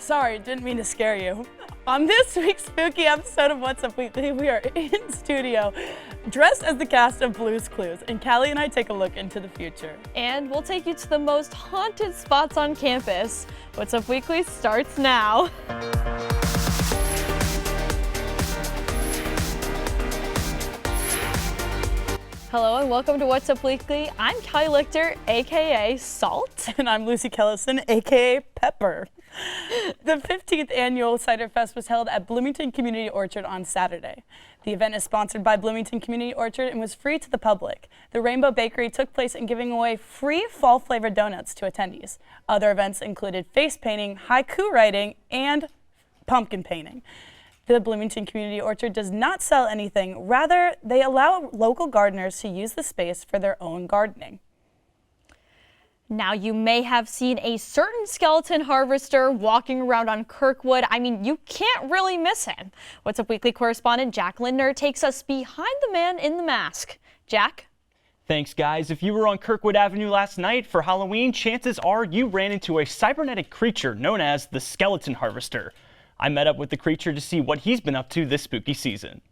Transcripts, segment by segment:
Sorry, didn't mean to scare you. On this week's spooky episode of What's Up Weekly, we are in studio dressed as the cast of Blue's Clues, and Callie and I take a look into the future. And we'll take you to the most haunted spots on campus. What's Up Weekly starts now. Hello and welcome to What's Up Weekly. I'm Callie Lichter, a.k.a. Salt. And I'm Lucy Kellison, a.k.a. Pepper. The 15th annual Ciderfest was held at Bloomington Community Orchard on Saturday. The event is sponsored by Bloomington Community Orchard and was free to the public. The Rainbow Bakery took place in giving away free fall-flavored donuts to attendees. Other events included face painting, haiku writing, and pumpkin painting. The Bloomington Community Orchard does not sell anything. Rather, they allow local gardeners to use the space for their own gardening. Now, you may have seen a certain skeleton harvester walking around on Kirkwood. I mean, you can't really miss him. What's Up Weekly correspondent Jack Lindner takes us behind the man in the mask. Jack? Thanks, guys. If you were on Kirkwood Avenue last night for Halloween, chances are you ran into a cybernetic creature known as the skeleton harvester. I met up with the creature to see what he's been up to this spooky season.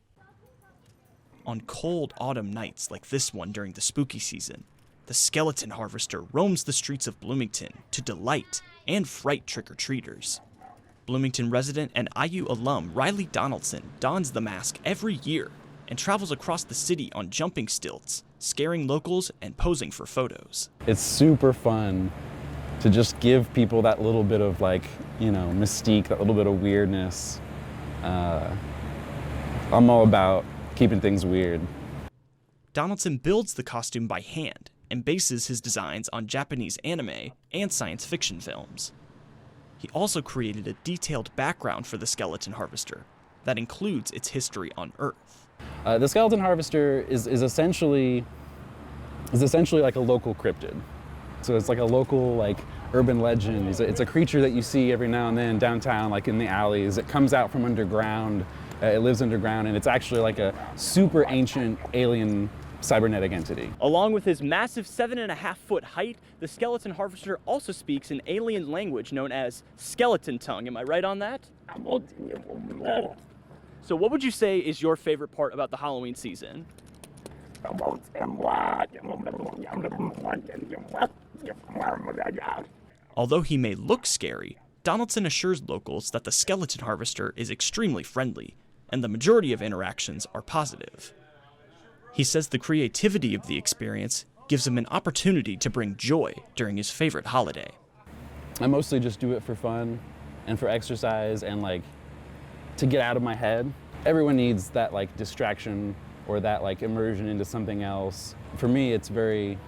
On cold autumn nights like this one during the spooky season, the skeleton harvester roams the streets of Bloomington to delight and fright trick-or-treaters. Bloomington resident and IU alum Riley Donaldson dons the mask every year and travels across the city on jumping stilts, scaring locals and posing for photos. It's super fun to just give people that little bit of mystique, that little bit of weirdness. I'm all about keeping things weird. Donaldson builds the costume by hand and bases his designs on Japanese anime and science fiction films. He also created a detailed background for the skeleton harvester that includes its history on Earth. The skeleton harvester is essentially like a local cryptid. So it's like a local urban legend. It's a creature that you see every now and then downtown, like in the alleys. It comes out from underground. It lives underground, and it's actually like a super ancient alien cybernetic entity. Along with his massive 7.5-foot height, the skeleton harvester also speaks an alien language known as skeleton tongue. Am I right on that? So what would you say is your favorite part about the Halloween season? Although he may look scary, Donaldson assures locals that the skeleton harvester is extremely friendly, and the majority of interactions are positive. He says the creativity of the experience gives him an opportunity to bring joy during his favorite holiday. I mostly just do it for fun and for exercise and to get out of my head. Everyone needs that distraction or that immersion into something else. For me, it's very,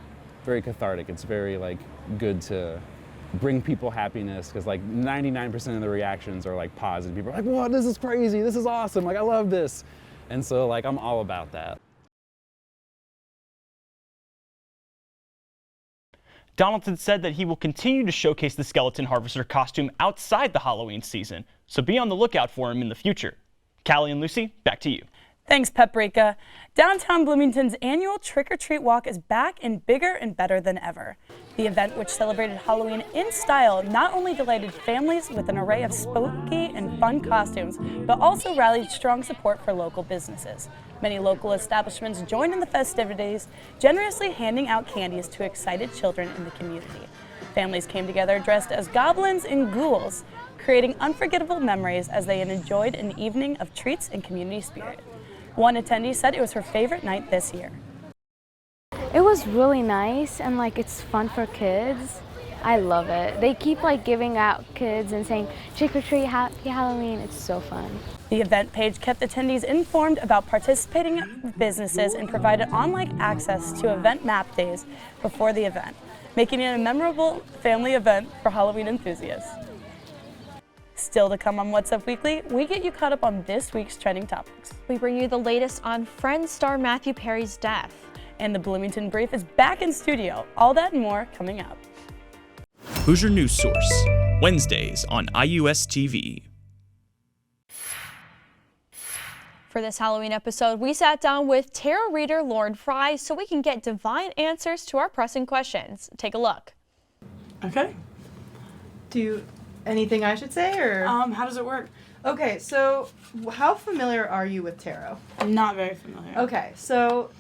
very cathartic. It's very good to bring people happiness because 99% of the reactions are positive. People are like, "Whoa, this is crazy, this is awesome, I love this." And so I'm all about that. Donaldson said that he will continue to showcase the skeleton harvester costume outside the Halloween season, so be on the lookout for him in the future. Callie and Lucy, back to you. Thanks, Paprika. Downtown Bloomington's annual trick-or-treat walk is back and bigger and better than ever. The event, which celebrated Halloween in style, not only delighted families with an array of spooky and fun costumes, but also rallied strong support for local businesses. Many local establishments joined in the festivities, generously handing out candies to excited children in the community. Families came together dressed as goblins and ghouls, creating unforgettable memories as they enjoyed an evening of treats and community spirit. One attendee said it was her favorite night this year. It was really nice and it's fun for kids. I love it. They keep giving out kids and saying trick or treat, happy Halloween. It's so fun. The event page kept attendees informed about participating businesses and provided online access to event map days before the event, making it a memorable family event for Halloween enthusiasts. Still to come on What's Up Weekly, we get you caught up on this week's trending topics. We bring you the latest on Friends star Matthew Perry's death. And the Bloomington Brief is back in studio. All that and more coming up. Hoosier News Source, Wednesdays on IUS TV. For this Halloween episode, we sat down with tarot reader Lauren Fry so we can get divine answers to our pressing questions. Take a look. Okay. Do anything I should say, or? How does it work? Okay, so how familiar are you with tarot? I'm not very familiar. Okay, so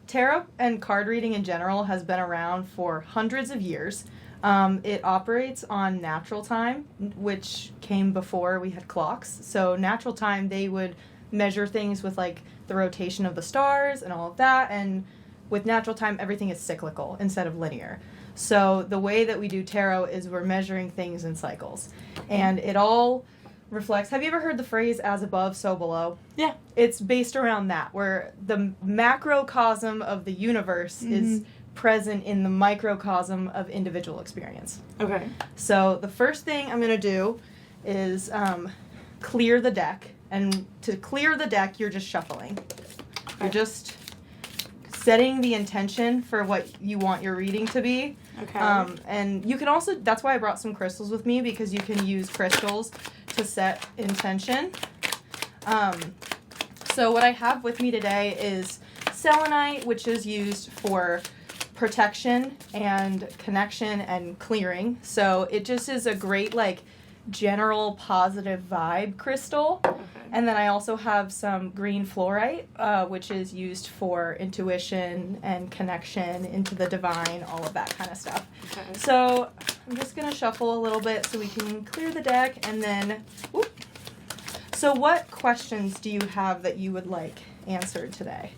tarot and card reading in general has been around for hundreds of years. It operates on natural time, which came before we had clocks. So natural time, they would measure things with like the rotation of the stars and all of that. And with natural time, everything is cyclical instead of linear. So the way that we do tarot is we're measuring things in cycles. And it all reflects, have you ever heard the phrase as above, so below? Yeah. It's based around that, where the macrocosm of the universe is present in the microcosm of individual experience. Okay. So the first thing I'm going to do is clear the deck. And to clear the deck, you're just shuffling. You're just setting the intention for what you want your reading to be. Okay. And you can also, that's why I brought some crystals with me, because you can use crystals to set intention. So what I have with me today is selenite, which is used for protection and connection and clearing. So it just is a great like general positive vibe crystal. Okay. And then I also have some green fluorite, which is used for intuition and connection into the divine, all of that kind of stuff. Okay. So I'm just going to shuffle a little bit so we can clear the deck, and then, whoop. So what questions do you have that you would like answered today?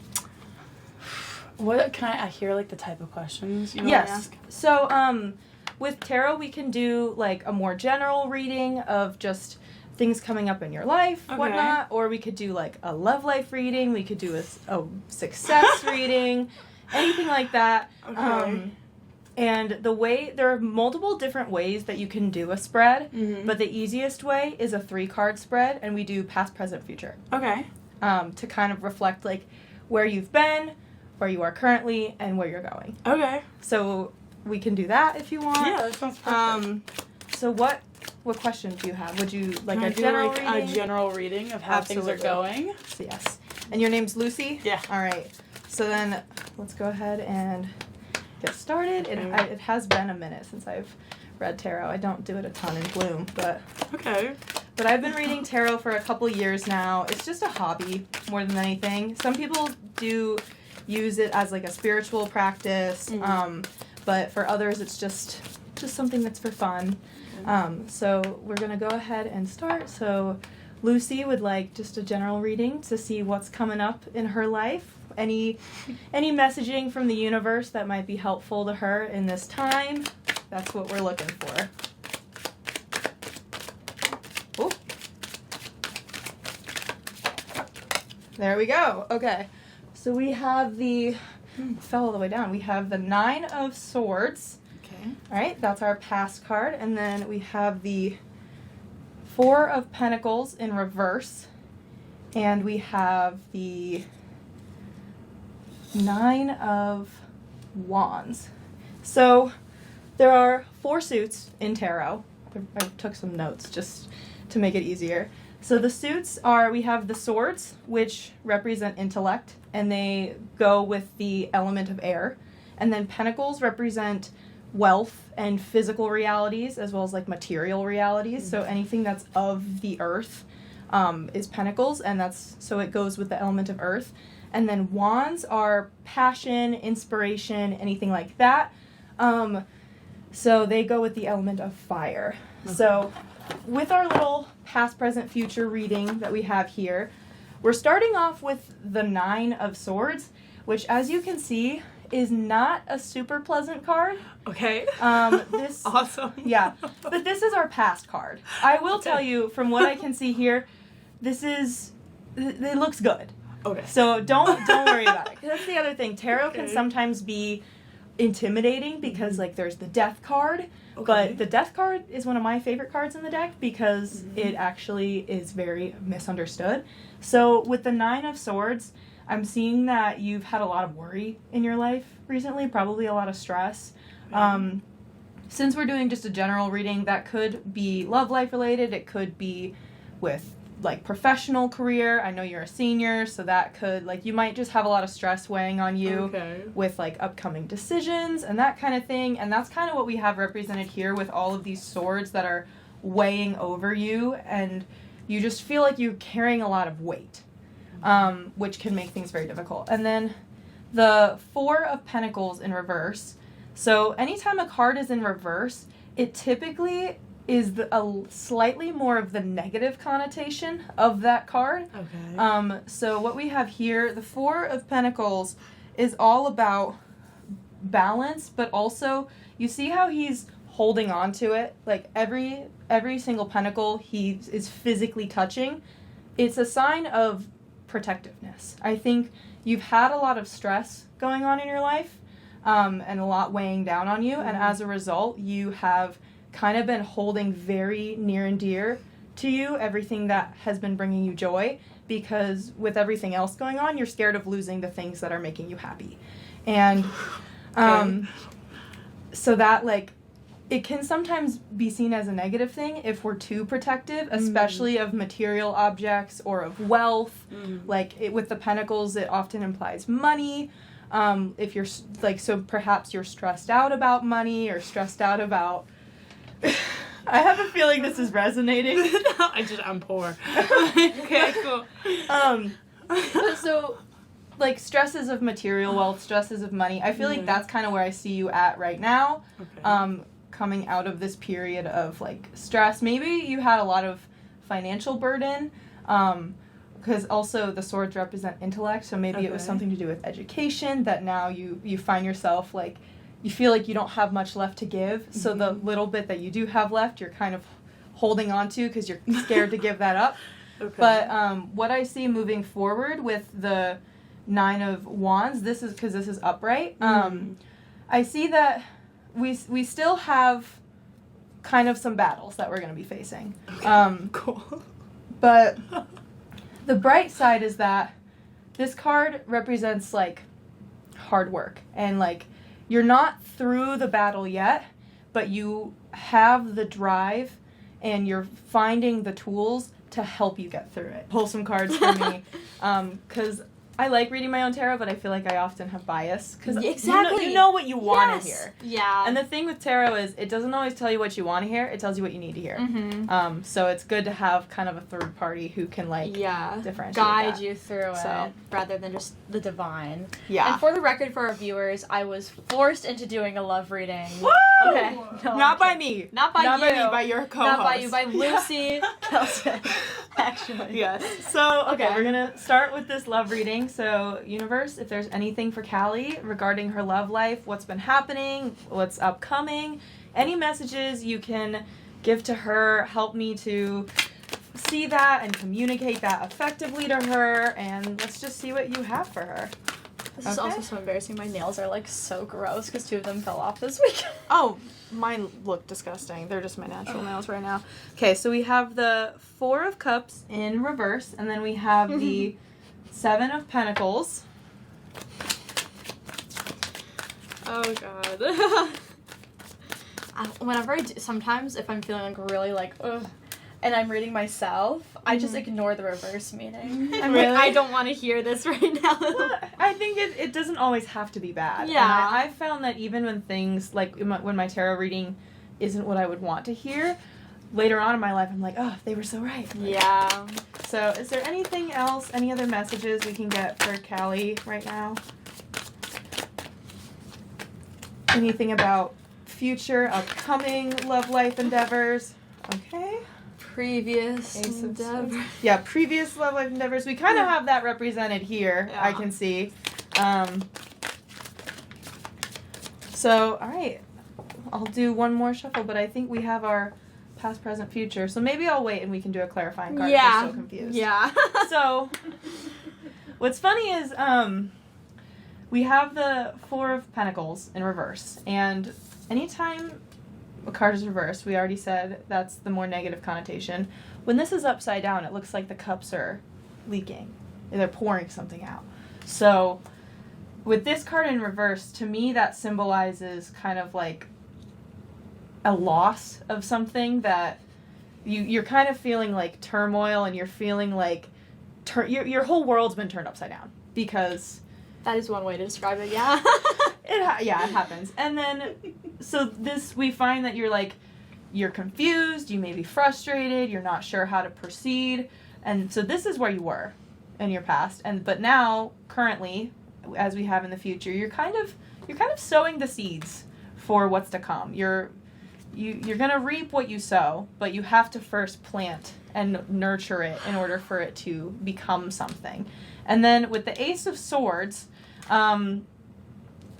What can I hear like the type of questions you want to ask? So with tarot we can do like a more general reading of just things coming up in your life, whatnot, or we could do like a love life reading, we could do a success reading, anything like that. Okay. And there are multiple different ways that you can do a spread, but the easiest way is a 3-card spread, and we do past, present, future. Okay. To kind of reflect like where you've been, where you are currently, and where you're going. Okay. So we can do that if you want. Yeah, that sounds perfect. So what questions do you have? Would you like Can a general reading? A general reading of how Absolutely. things are going? So, yes. And your name's Lucy? Yeah. All right. So then let's go ahead and get started. It has been a minute since I've read tarot. I don't do it a ton in Bloom, but... Okay. But I've been reading tarot for a couple years now. It's just a hobby more than anything. Some people do use it as like a spiritual practice, but for others it's just something that's for fun. So we're going to go ahead and start. So Lucy would like just a general reading to see what's coming up in her life. Any messaging from the universe that might be helpful to her in this time. That's what we're looking for. Oh. There we go. Okay. So we have fell all the way down. We have the 9 of Swords. Okay. All right, that's our past card. And then we have the 4 of Pentacles in reverse. And we have the 9 of Wands. So there are 4 suits in tarot. I took some notes just to make it easier. So the suits are, we have the swords, which represent intellect, and they go with the element of air. And then pentacles represent wealth and physical realities, as well as like material realities. So anything that's of the earth is pentacles, and so it goes with the element of earth. And then wands are passion, inspiration, anything like that. So they go with the element of fire. Okay. So with our little past, present, future reading that we have here, we're starting off with the 9 of Swords, which, as you can see, is not a super pleasant card. Okay. This awesome. Yeah. But this is our past card. I will tell you, from what I can see here, it looks good. Okay. So don't worry about it. That's the other thing. Tarot can sometimes be intimidating because like there's the death card, but the death card is one of my favorite cards in the deck because it actually is very misunderstood. So with the 9 of Swords, I'm seeing that you've had a lot of worry in your life recently, probably a lot of stress. Since we're doing just a general reading, that could be love life related, it could be with like professional career. I know you're a senior, so that could, like, you might just have a lot of stress weighing on you with like upcoming decisions and that kind of thing. And that's kind of what we have represented here with all of these swords that are weighing over you, and you just feel like you're carrying a lot of weight, which can make things very difficult. And then the Four of Pentacles in reverse. So anytime a card is in reverse, it typically is a slightly more of the negative connotation of that card. Okay. So what we have here, the Four of Pentacles is all about balance, but also you see how he's holding on to it, like every single pentacle he is physically touching. It's a sign of protectiveness. I think you've had a lot of stress going on in your life, and a lot weighing down on you, and as a result you have kind of been holding very near and dear to you everything that has been bringing you joy, because with everything else going on, you're scared of losing the things that are making you happy. And so that, like, it can sometimes be seen as a negative thing if we're too protective, especially of material objects or of wealth. Like, with the pentacles, it often implies money. If you're, like, so perhaps you're stressed out about money or stressed out about... I have a feeling this is resonating. I'm poor. Okay, cool. So, like, stresses of material wealth, stresses of money, I feel like that's kind of where I see you at right now. Okay. Coming out of this period of, like, stress. Maybe you had a lot of financial burden, because also the swords represent intellect, so maybe it was something to do with education that now you find yourself, like, you feel like you don't have much left to give, so the little bit that you do have left, you're kind of holding on to because you're scared to give that up. Okay. But what I see moving forward with the Nine of Wands, this is because this is upright, I see that we still have kind of some battles that we're going to be facing. Cool. But the bright side is that this card represents, like, hard work, and, like, you're not through the battle yet, but you have the drive and you're finding the tools to help you get through it. Pull some cards for me, because I like reading my own tarot, but I feel like I often have bias, because Exactly. you know what you want to hear. Yeah. And the thing with tarot is it doesn't always tell you what you want to hear, it tells you what you need to hear. So it's good to have kind of a third party who can, like, differentiate guide that. you through it rather than just the divine. Yeah. And for the record, for our viewers, I was forced into doing a love reading. Woo! Okay. No, Not I'm by kidding. me. Not by Not you. by me, by your co-host. Not by you, by Lucy Kelson, actually. Yes. So, okay, Okay. we're going to start with this love reading. So, universe, if there's anything for Callie regarding her love life, what's been happening, what's upcoming, any messages you can give to her, help me to see that and communicate that effectively to her, and let's just see what you have for her. This is Okay. also so embarrassing. My nails are, like, so gross because 2 of them fell off this week. Oh, mine look disgusting. They're just my natural nails right now. Okay, so we have the Four of Cups in reverse, and then we have the Seven of Pentacles. Oh, God. Whenever I do, sometimes if I'm feeling, like, really, like, ugh, and I'm reading myself, I just ignore the reverse meaning. I'm Really? like, I don't want to hear this right now. I think it doesn't always have to be bad. Yeah. And I've found that even when things, like, when my tarot reading isn't what I would want to hear, later on in my life, I'm like, oh, they were so right. Yeah. So is there anything else, any other messages we can get for Callie right now? Anything about future, upcoming love life endeavors? Okay. Previous Ace of endeavor. Swords. Yeah, previous love life endeavors. We kind of have that represented here, I can see. So, all right. I'll do one more shuffle, but I think we have our past, present, future. So maybe I'll wait and we can do a clarifying card if Yeah. we're so confused. Yeah. So, what's funny is we have the Four of Pentacles in reverse, and anytime a card is reversed, we already said that's the more negative connotation. When this is upside down, it looks like the cups are leaking. They're pouring something out. So, with this card in reverse, to me that symbolizes kind of like a loss of something that you're kind of feeling like turmoil, and you're feeling like your whole world's been turned upside down because That is one way to describe it, yeah. it happens. And then so we find that you're like you're confused, you may be frustrated, you're not sure how to proceed. And so this is where you were in your past. But now, currently, as we have in the future, you're kind of sowing the seeds for what's to come. You're going to reap what you sow, but you have to first plant and nurture it in order for it to become something. And then with the Ace of Swords,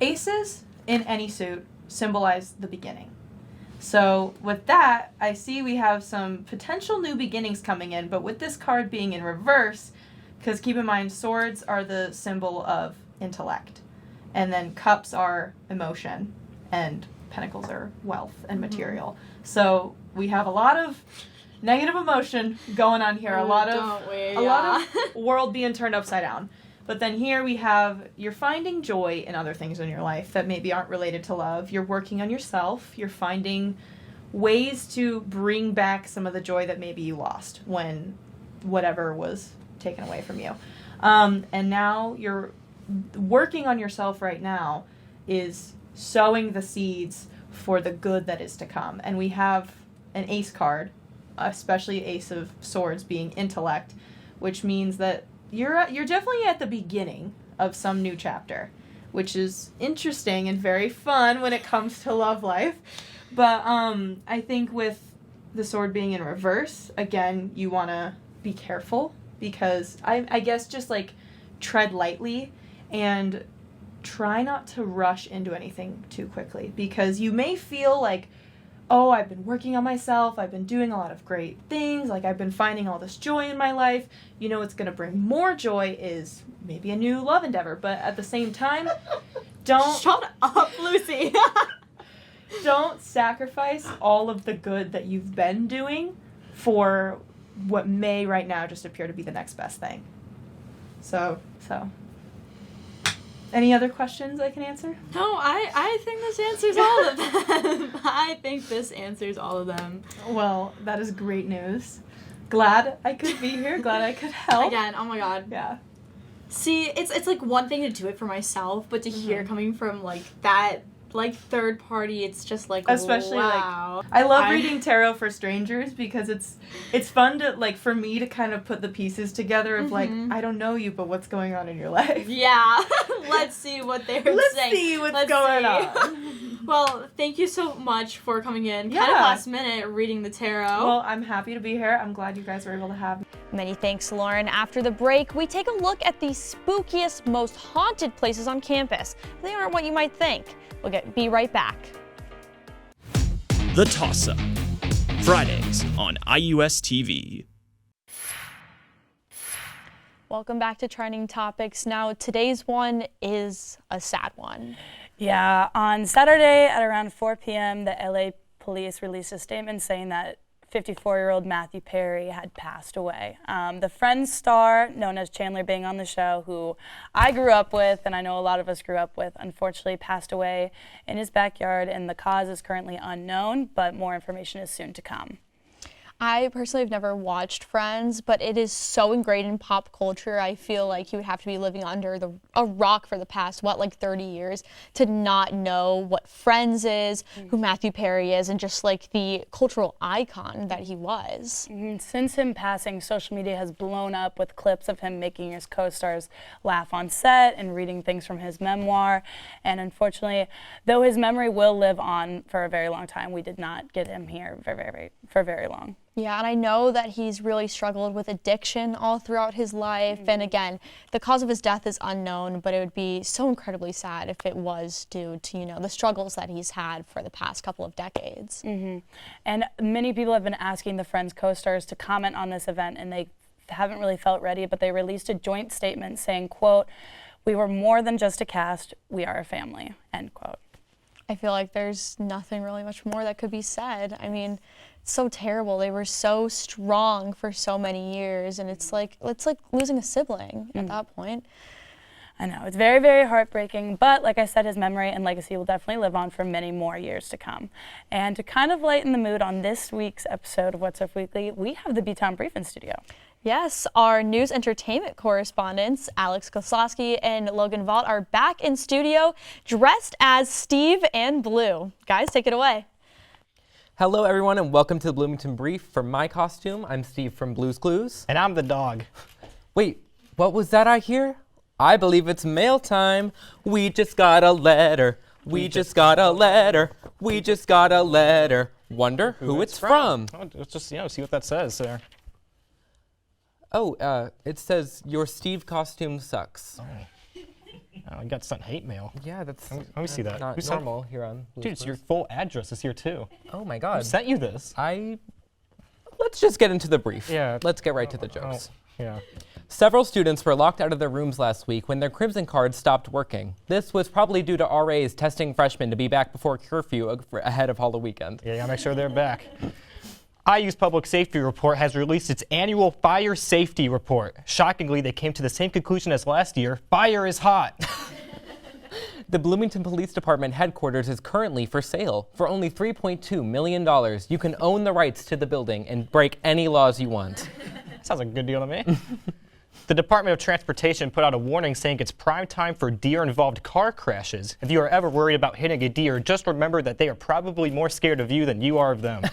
aces in any suit symbolize the beginning. So with that, I see we have some potential new beginnings coming in, but with this card being in reverse, because keep in mind, swords are the symbol of intellect, and then cups are emotion, and pentacles are wealth and material. So we have a lot of negative emotion going on here, a lot of world being turned upside down. But then here we have, you're finding joy in other things in your life that maybe aren't related to love. You're working on yourself. You're finding ways to bring back some of the joy that maybe you lost when whatever was taken away from you. And now you're working on yourself right now is sowing the seeds for the good that is to come. And we have an ace card, especially Ace of Swords being intellect, which means that you're definitely at the beginning of some new chapter, which is interesting and very fun when it comes to love life. But I think with the sword being in reverse, again, you want to be careful, because I guess just like tread lightly and try not to rush into anything too quickly, because you may feel like, oh, I've been working on myself, I've been doing a lot of great things, like I've been finding all this joy in my life. You know, what's going to bring more joy is maybe a new love endeavor, but at the same time, don't... Shut up, Lucy. Don't sacrifice all of the good that you've been doing for what may right now just appear to be the next best thing. So. Any other questions I can answer? No, I think this answers all of them. I think this answers all of them. Well, that is great news. Glad I could be here. Glad I could help. Again, oh my god. Yeah. See, it's like one thing to do it for myself, but to hear coming from like that like third party, it's just like, especially wow. like I love reading tarot for strangers, because it's fun to, like, for me to kind of put the pieces together of like, I don't know you, but what's going on in your life. Yeah. Let's see what they're saying. Let's see what's going on. Well, thank you so much for coming in. Yeah. Kind of last minute reading the tarot. Well, I'm happy to be here. I'm glad you guys were able to have me. Many thanks, Lauren. After the break, we take a look at the spookiest, most haunted places on campus. They aren't what you might think. We'll be right back. The Toss-Up, Fridays on IUS TV. Welcome back to Trending Topics. Now, today's one is a sad one. Yeah, on Saturday at around 4 p.m., the LA police released a statement saying that 54-year-old Matthew Perry had passed away. The Friends star, known as Chandler Bing on the show, who I grew up with, and I know a lot of us grew up with, unfortunately passed away in his backyard, and the cause is currently unknown, but more information is soon to come. I personally have never watched Friends, but it is so ingrained in pop culture. I feel like you would have to be living under a rock for the past, like 30 years to not know what Friends is, who Matthew Perry is, and just like the cultural icon that he was. Since him passing, social media has blown up with clips of him making his co-stars laugh on set and reading things from his memoir. And unfortunately, though his memory will live on for a very long time, we did not get him here for very long. Yeah, and I know that he's really struggled with addiction all throughout his life. And again, the cause of his death is unknown, but it would be so incredibly sad if it was due to, the struggles that he's had for the past couple of decades. And many people have been asking the Friends co-stars to comment on this event, and they haven't really felt ready, but they released a joint statement saying, quote, "We were more than just a cast, we are a family," end quote. I feel like there's nothing really much more that could be said. I mean, it's so terrible. They were so strong for so many years, and it's like losing a sibling at that point. I know, it's very, very heartbreaking, but like I said, his memory and legacy will definitely live on for many more years to come. And to kind of lighten the mood on this week's episode of What's Up Weekly, we have the Bloomington Brief in studio. Yes, our news entertainment correspondents, Alex Koslowski and Logan Vaught, are back in studio dressed as Steve and Blue. Guys, take it away. Hello everyone and welcome to the Bloomington Brief. For my costume, I'm Steve from Blue's Clues. And I'm the dog. Wait, what was that I hear? I believe it's mail time. We just got a letter. We just got a letter. We just got a letter. Wonder who it's from. Oh, let's just, see what that says there. Oh, it says your Steve costume sucks. Oh, you got sent hate mail. Yeah, that's Let me see that. not Who sent- normal here on Blue's Dude, it's Clues. your full address is here too. Oh my Who god. sent you this? Let's just get into the brief. Yeah. Let's get right to the jokes. Yeah. Several students were locked out of their rooms last week when their Crimson cards stopped working. This was probably due to RAs testing freshmen to be back before curfew ahead of Halloween weekend. Yeah, you gotta make sure they're back. IU's Public Safety Report has released its annual fire safety report. Shockingly, they came to the same conclusion as last year. Fire is hot. The Bloomington Police Department headquarters is currently for sale. For only $3.2 million, you can own the rights to the building and break any laws you want. Sounds like a good deal to me. The Department of Transportation put out a warning saying it's prime time for deer-involved car crashes. If you are ever worried about hitting a deer, just remember that they are probably more scared of you than you are of them.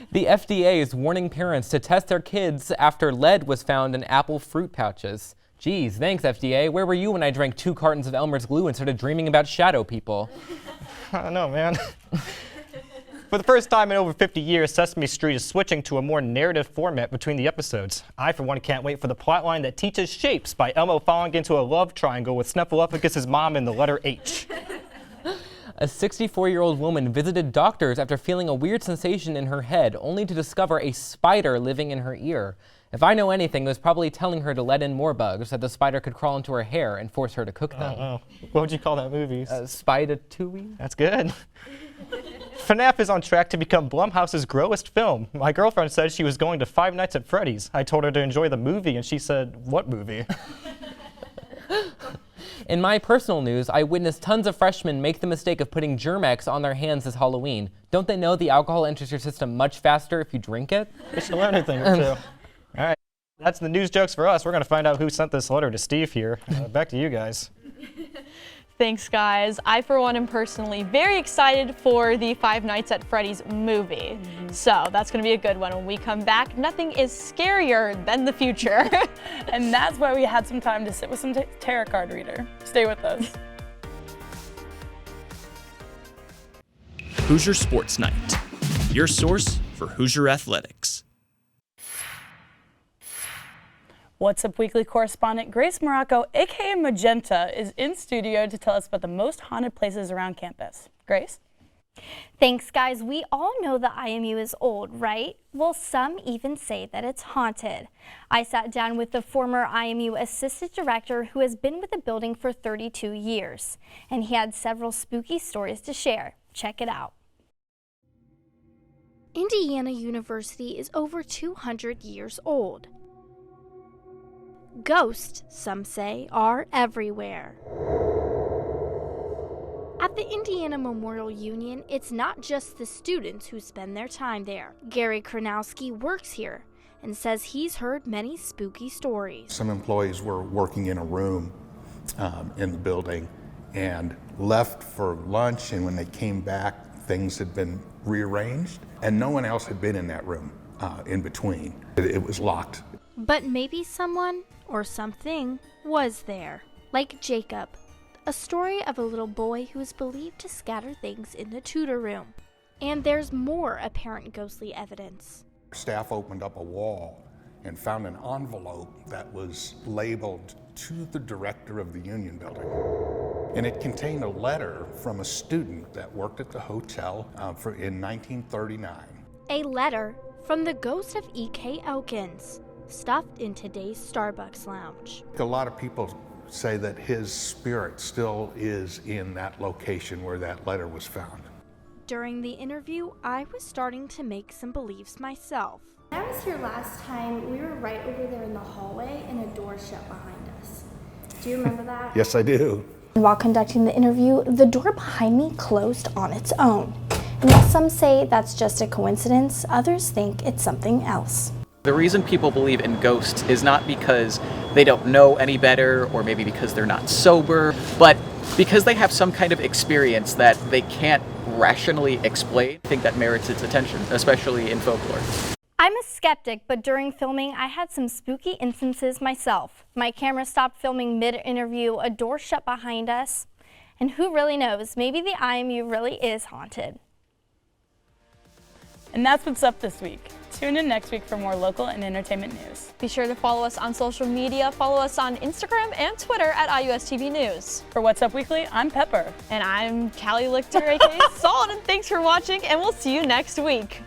The FDA is warning parents to test their kids after lead was found in apple fruit pouches. Geez, thanks FDA. Where were you when I drank 2 cartons of Elmer's glue and started dreaming about shadow people? I don't know, man. For the first time in over 50 years, Sesame Street is switching to a more narrative format between the episodes. I, for one, can't wait for the plotline that teaches shapes by Elmo falling into a love triangle with Snuffleupagus' mom in the letter H. A 64-year-old woman visited doctors after feeling a weird sensation in her head, only to discover a spider living in her ear. If I know anything, it was probably telling her to let in more bugs, that the spider could crawl into her hair and force her to cook them. Oh, what would you call that movie? Spider-Tooie? That's good. FNAF is on track to become Blumhouse's growest film. My girlfriend said she was going to Five Nights at Freddy's. I told her to enjoy the movie, and she said, "What movie?" In my personal news, I witnessed tons of freshmen make the mistake of putting Germ-X on their hands this Halloween. Don't they know the alcohol enters your system much faster if you drink it? We should learn a thing or two. All right, that's the news jokes for us. We're going to find out who sent this letter to Steve here. Back to you guys. Thanks, guys. I, for one, am personally very excited for the Five Nights at Freddy's movie. So that's going to be a good one. When we come back, nothing is scarier than the future. And that's why we had some time to sit with some tarot card reader. Stay with us. Hoosier Sports Night, your source for Hoosier athletics. What's Up Weekly correspondent Grace Marocco, a.k.a. Magenta, is in studio to tell us about the most haunted places around campus. Grace? Thanks, guys. We all know the IMU is old, right? Well, some even say that it's haunted. I sat down with the former IMU assistant director who has been with the building for 32 years, and he had several spooky stories to share. Check it out. Indiana University is over 200 years old. Ghosts, some say, are everywhere. At the Indiana Memorial Union, it's not just the students who spend their time there. Gary Kronowski works here and says he's heard many spooky stories. Some employees were working in a room in the building and left for lunch, and when they came back, things had been rearranged, and no one else had been in that room in between. It was locked. But maybe someone or something was there. Like Jacob, a story of a little boy who is believed to scatter things in the tutor room. And there's more apparent ghostly evidence. Staff opened up a wall and found an envelope that was labeled to the director of the Union building. And it contained a letter from a student that worked at the hotel in 1939. A letter from the ghost of E.K. Elkins, stuffed in today's Starbucks lounge. A lot of people say that his spirit still is in that location where that letter was found. During the interview, I was starting to make some beliefs myself. When I was here last time, we were right over there in the hallway and a door shut behind us. Do you remember that? Yes, I do. While conducting the interview, the door behind me closed on its own. And while some say that's just a coincidence, others think it's something else. The reason people believe in ghosts is not because they don't know any better or maybe because they're not sober, but because they have some kind of experience that they can't rationally explained, I think that merits its attention, especially in folklore. I'm a skeptic, but during filming, I had some spooky instances myself. My camera stopped filming mid-interview, a door shut behind us, and who really knows, maybe the IMU really is haunted. And that's what's up this week. Tune in next week for more local and entertainment news. Be sure to follow us on social media. Follow us on Instagram and Twitter at IUSTV News. For What's Up Weekly, I'm Pepper. And I'm Callie Lichter, a.k.a. Salt, and thanks for watching, and we'll see you next week.